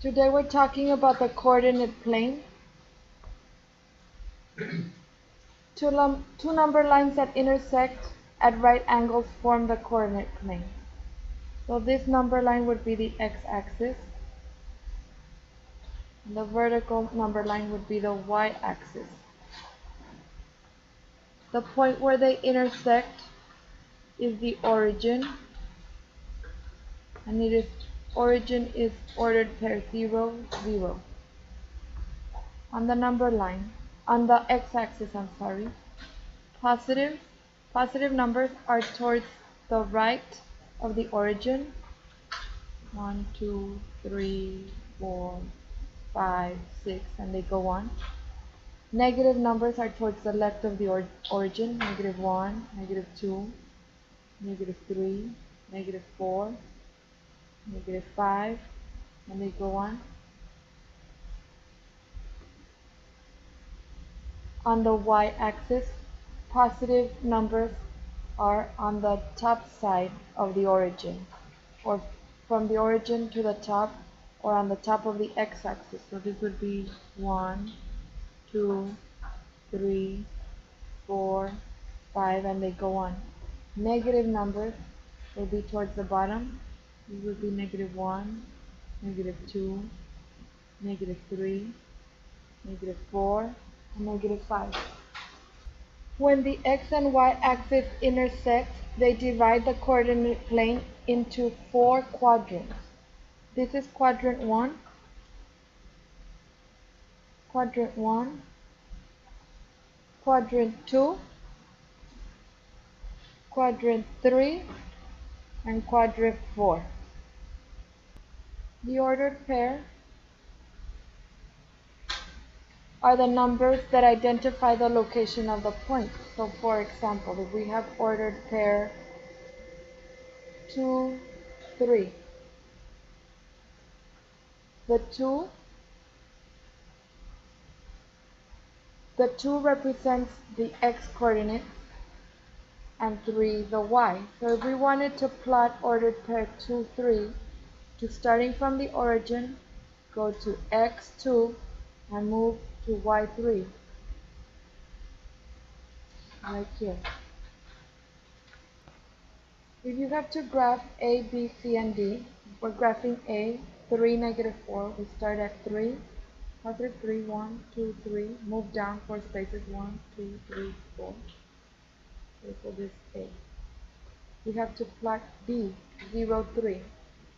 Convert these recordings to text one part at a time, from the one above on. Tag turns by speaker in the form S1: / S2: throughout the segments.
S1: Today we're talking about the coordinate plane. Two number lines that intersect at right angles form the coordinate plane. So this number line would be the x-axis. And the vertical number line would be the y-axis. The point where they intersect is the origin. And origin is ordered pair 0, 0. On the number line, on the x-axis, positive numbers are towards the right of the origin. 1, 2, 3, 4, 5, 6, and they go on. Negative numbers are towards the left of the origin. -1, -2, -3, -4, -5, and they go on. On the y-axis, positive numbers are on the top side of the origin, or from the origin to the top, or on the top of the x-axis. So this would be 1, 2, 3, 4, 5, and they go on. Negative numbers will be towards the bottom. This would be -1, -2, -3, -4, and -5. When the x and y axis intersect, they divide the coordinate plane into 4 quadrants. This is quadrant 1, quadrant 1, quadrant 2, quadrant 3, and quadrant 4. The ordered pair are the numbers that identify the location of the point. So for example, if we have ordered pair 2, 3, the 2 represents the x coordinate and 3 the y. So if we wanted to plot ordered pair 2, 3, to starting from the origin, go to x2 and move to y3, like here. If you have to graph A, B, C, and D, we're graphing A, 3, -4. We start at 3, positive 3, 1, 2, 3, move down 4 spaces, 1, 2, 3, 4. So this A. We have to plot B, 0, 3.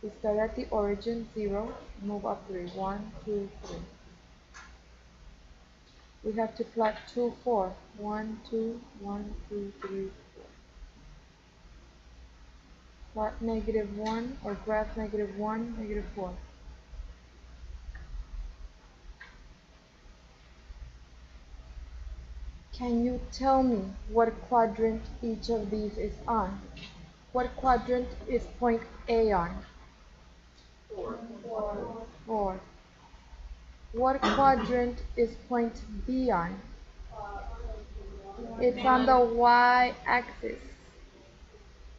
S1: We start at the origin, 0, move up 3, 1, 2, 3. We have to plot 2, 4, 1, 2, 1, 2, 3, 4. Plot -1 or graph -1, -4. Can you tell me what quadrant each of these is on? What quadrant is point A on? 4. What quadrant is point B on? It's on the y-axis.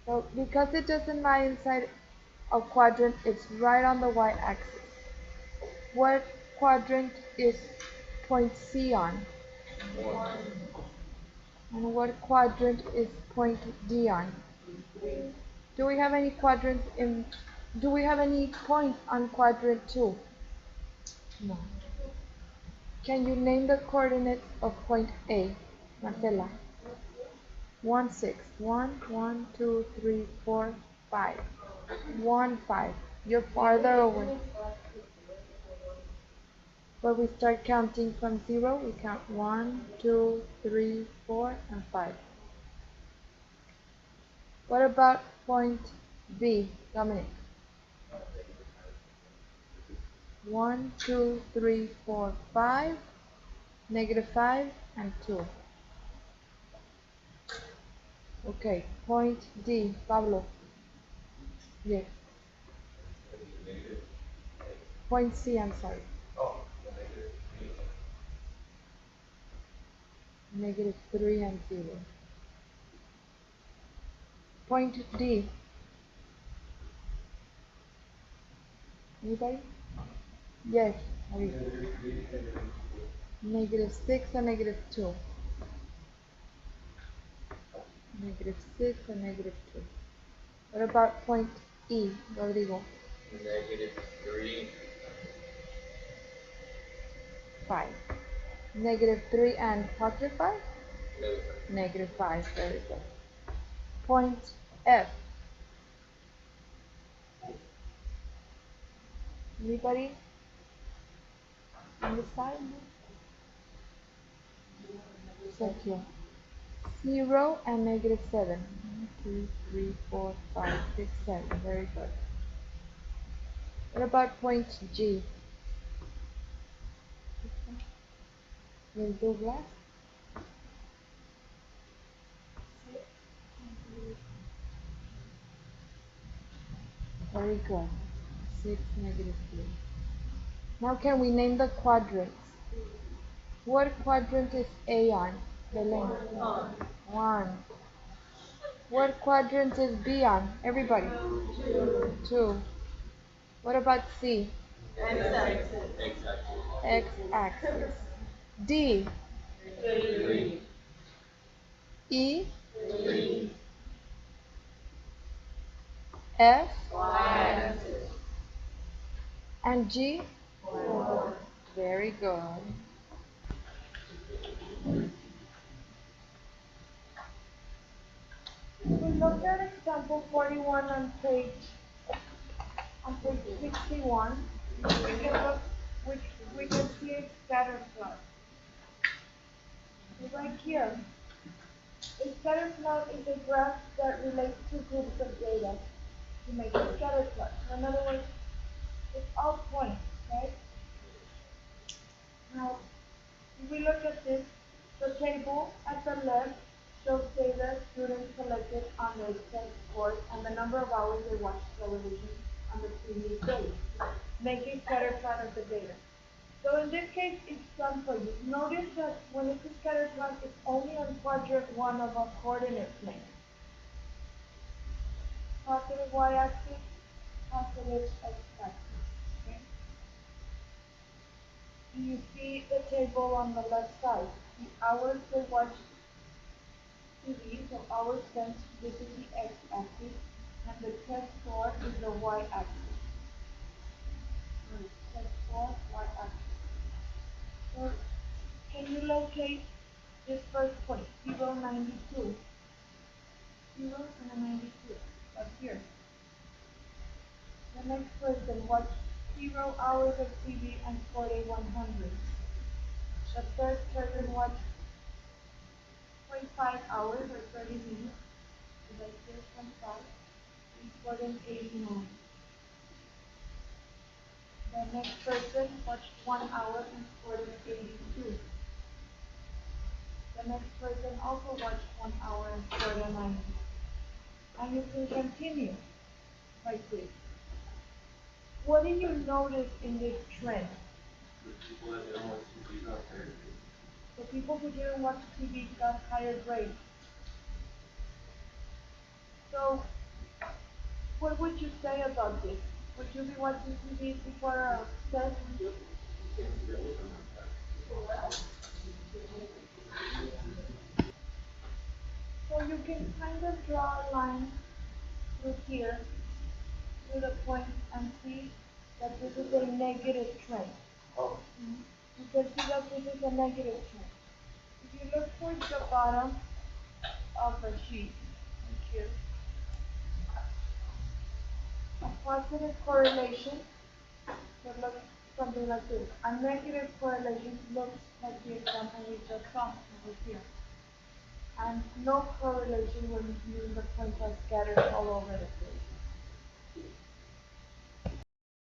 S1: So because it doesn't lie inside a quadrant, it's right on the y-axis. What quadrant is point C on? And what quadrant is point D on? Do we have any points on quadrant 2? No. Can you name the coordinates of point A, Marcela? 1, 6. 1, 1, 2, 3, 4, 5. 1, 5. You're farther away. But we start counting from 0. We count 1, 2, 3, 4, and 5. What about point B, Dominic? 1, 2, 3, 4, 5, -5, and 2. Okay, point D, Pablo. Yes. Point C, I'm sorry. -3 and 0. Point D. Anybody? Yes. Negative 6 and negative 2. Negative 6 and negative 2. What about point E, Rodrigo?
S2: Negative 3.
S1: 5. Negative 3 and positive 5?
S2: No.
S1: Negative 5. Very good. Point F. Anybody on this side? Check here. 0 and negative 7. 1, 2, 3, 4, 5, 6, 7. Very good. What about point G? Ms. Douglas? Very good. 6, negative 3. Now can we name the quadrants? What quadrant is A on? Belén. 1. What quadrant is B on? Everybody. 2. What about C? X-axis. D. E. F. And G. Very good. We look at example 41 on page 61. We can see a scatter plot. So right here, a scatter plot is a graph that relates two groups of data to make a scatter plot. So in other words, it's all points, right? Now, if we look at this, the table at the left shows data students collected on their test scores and the number of hours they watched television on the previous day, making scatter plot of the data. So in this case, it's done for you. Notice that when it's a scatter plot, it's only on quadrant 1 of a coordinate plane. Positive y-axis, positive x-axis. Okay? You see the table on the left side. The hours they watch TV, so hours spent, this is the x-axis, and the test score is the y-axis. Test score, y-axis. So can you locate this first point, 0, 92? 0 and a 92, up here. The next person watched 0 hours of TV and scored a 100. The third person watched 0.5 hours or 30 minutes, so that's 0.5, and scored an 89. The next person watched 1 hour and scored an 82. The next person also watched 1 hour and scored a 90. And you can continue like this. What do you notice in this trend? The people who didn't watch TV got higher grades. So, what would you say about this? Would you be watching TV before a test? So you can kind of draw a line through here, to the point, and see that this is a negative trend. You can see that this is a negative trend. If you look towards the bottom of the sheet, like here, a positive correlation would look something like this. A negative correlation looks like the example we just saw over here. And no correlation would mean the points are scattered all over the place.